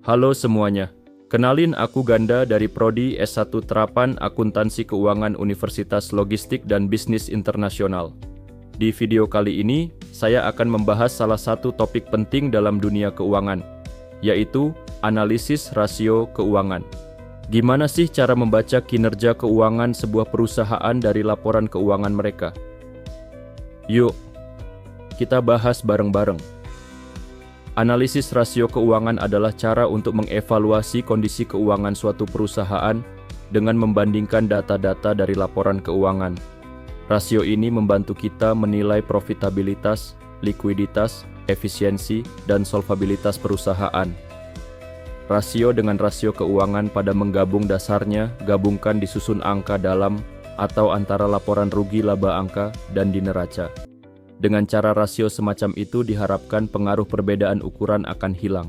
Halo semuanya, kenalin aku Ganda dari Prodi S1 Terapan Akuntansi Keuangan Universitas Logistik dan Bisnis Internasional. Di video kali ini, saya akan membahas salah satu topik penting dalam dunia keuangan, yaitu analisis rasio keuangan. Gimana sih cara membaca kinerja keuangan sebuah perusahaan dari laporan keuangan mereka? Yuk, kita bahas bareng-bareng. Analisis rasio keuangan adalah cara untuk mengevaluasi kondisi keuangan suatu perusahaan dengan membandingkan data-data dari laporan keuangan. Rasio ini membantu kita menilai profitabilitas, likuiditas, efisiensi, dan solvabilitas perusahaan. Rasio dengan rasio keuangan pada menggabung dasarnya gabungkan disusun angka dalam atau antara laporan rugi laba angka dan di neraca. Dengan cara rasio semacam itu diharapkan pengaruh perbedaan ukuran akan hilang.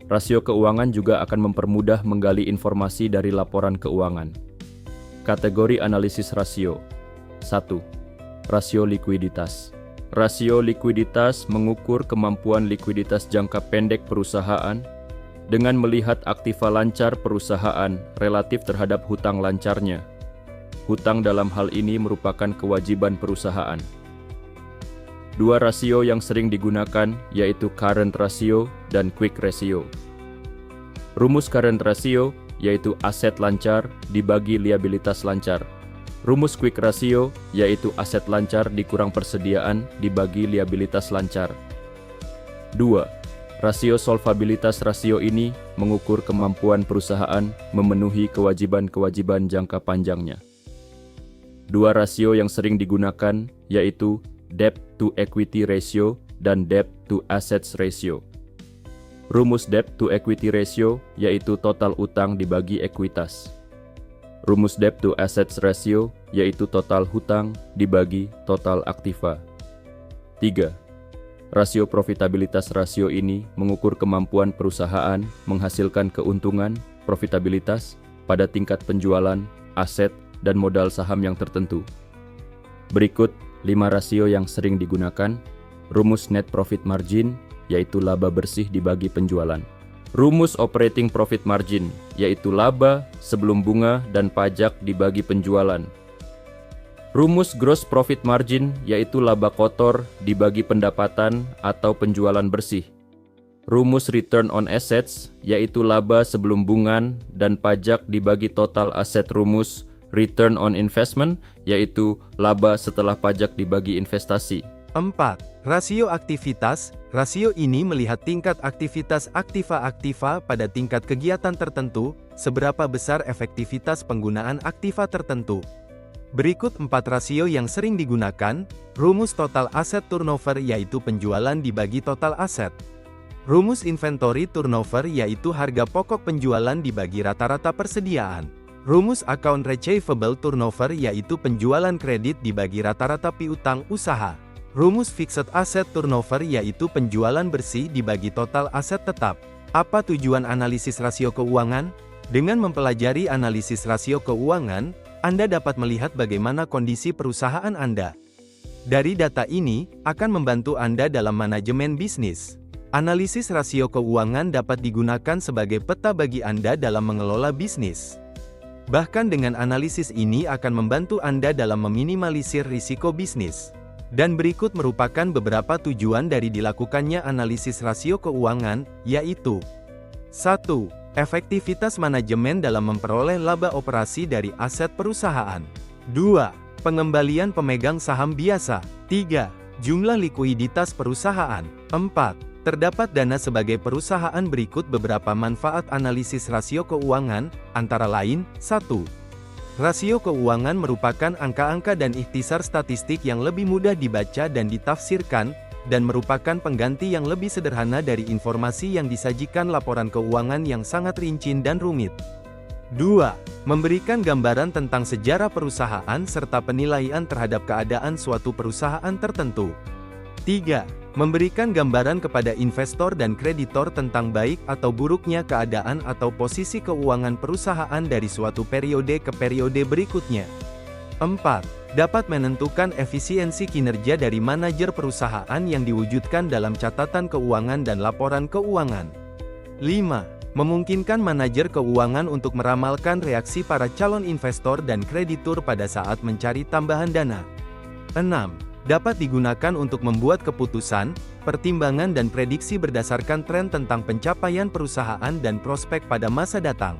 Rasio keuangan juga akan mempermudah menggali informasi dari laporan keuangan. Kategori analisis rasio. 1. Rasio likuiditas. Rasio likuiditas mengukur kemampuan likuiditas jangka pendek perusahaan dengan melihat aktiva lancar perusahaan relatif terhadap hutang lancarnya. Hutang dalam hal ini merupakan kewajiban perusahaan. Dua rasio yang sering digunakan yaitu current ratio dan quick ratio. Rumus current ratio yaitu aset lancar dibagi liabilitas lancar. Rumus quick ratio yaitu aset lancar dikurang persediaan dibagi liabilitas lancar. 2. Rasio solvabilitas. Rasio ini mengukur kemampuan perusahaan memenuhi kewajiban-kewajiban jangka panjangnya. Dua rasio yang sering digunakan yaitu debt to equity ratio dan debt to assets ratio. Rumus debt to equity ratio yaitu total utang dibagi ekuitas. Rumus debt to assets ratio yaitu total hutang dibagi total aktiva. 3. Rasio profitabilitas. Rasio ini mengukur kemampuan perusahaan menghasilkan keuntungan, profitabilitas pada tingkat penjualan, aset, dan modal saham yang tertentu. Berikut 5 rasio yang sering digunakan. Rumus net profit margin, yaitu laba bersih dibagi penjualan. Rumus operating profit margin, yaitu laba sebelum bunga dan pajak dibagi penjualan. Rumus gross profit margin, yaitu laba kotor dibagi pendapatan atau penjualan bersih. Rumus return on assets, yaitu laba sebelum bunga dan pajak dibagi total aset. Rumus return on investment, yaitu laba setelah pajak dibagi investasi. 4. Rasio aktivitas. Rasio ini melihat tingkat aktivitas aktiva-aktiva pada tingkat kegiatan tertentu, seberapa besar efektivitas penggunaan aktiva tertentu. Berikut 4 rasio yang sering digunakan. Rumus total aset turnover, yaitu penjualan dibagi total aset. Rumus inventory turnover, yaitu harga pokok penjualan dibagi rata-rata persediaan. Rumus account receivable turnover, yaitu penjualan kredit dibagi rata-rata piutang usaha. Rumus fixed asset turnover, yaitu penjualan bersih dibagi total aset tetap. Apa tujuan analisis rasio keuangan? Dengan mempelajari analisis rasio keuangan, Anda dapat melihat bagaimana kondisi perusahaan Anda. Dari data ini, akan membantu Anda dalam manajemen bisnis. Analisis rasio keuangan dapat digunakan sebagai peta bagi Anda dalam mengelola bisnis. Bahkan dengan analisis ini akan membantu Anda dalam meminimalisir risiko bisnis. Dan berikut merupakan beberapa tujuan dari dilakukannya analisis rasio keuangan, yaitu 1. Efektivitas manajemen dalam memperoleh laba operasi dari aset perusahaan. 2. Pengembalian pemegang saham biasa. 3. Jumlah likuiditas perusahaan. 4. Terdapat dana sebagai perusahaan. Berikut beberapa manfaat analisis rasio keuangan, antara lain, 1. Rasio keuangan merupakan angka-angka dan ikhtisar statistik yang lebih mudah dibaca dan ditafsirkan, dan merupakan pengganti yang lebih sederhana dari informasi yang disajikan laporan keuangan yang sangat rinci dan rumit. 2. Memberikan gambaran tentang sejarah perusahaan serta penilaian terhadap keadaan suatu perusahaan tertentu. 3. Memberikan gambaran kepada investor dan kreditor tentang baik atau buruknya keadaan atau posisi keuangan perusahaan dari suatu periode ke periode berikutnya. 4. Dapat menentukan efisiensi kinerja dari manajer perusahaan yang diwujudkan dalam catatan keuangan dan laporan keuangan. 5. Memungkinkan manajer keuangan untuk meramalkan reaksi para calon investor dan kreditur pada saat mencari tambahan dana. 6. Dapat digunakan untuk membuat keputusan, pertimbangan dan prediksi berdasarkan tren tentang pencapaian perusahaan dan prospek pada masa datang.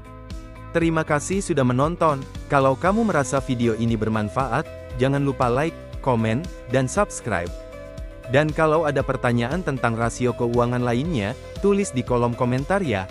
Terima kasih sudah menonton. Kalau kamu merasa video ini bermanfaat, jangan lupa like, komen, dan subscribe. Dan kalau ada pertanyaan tentang rasio keuangan lainnya, tulis di kolom komentar ya.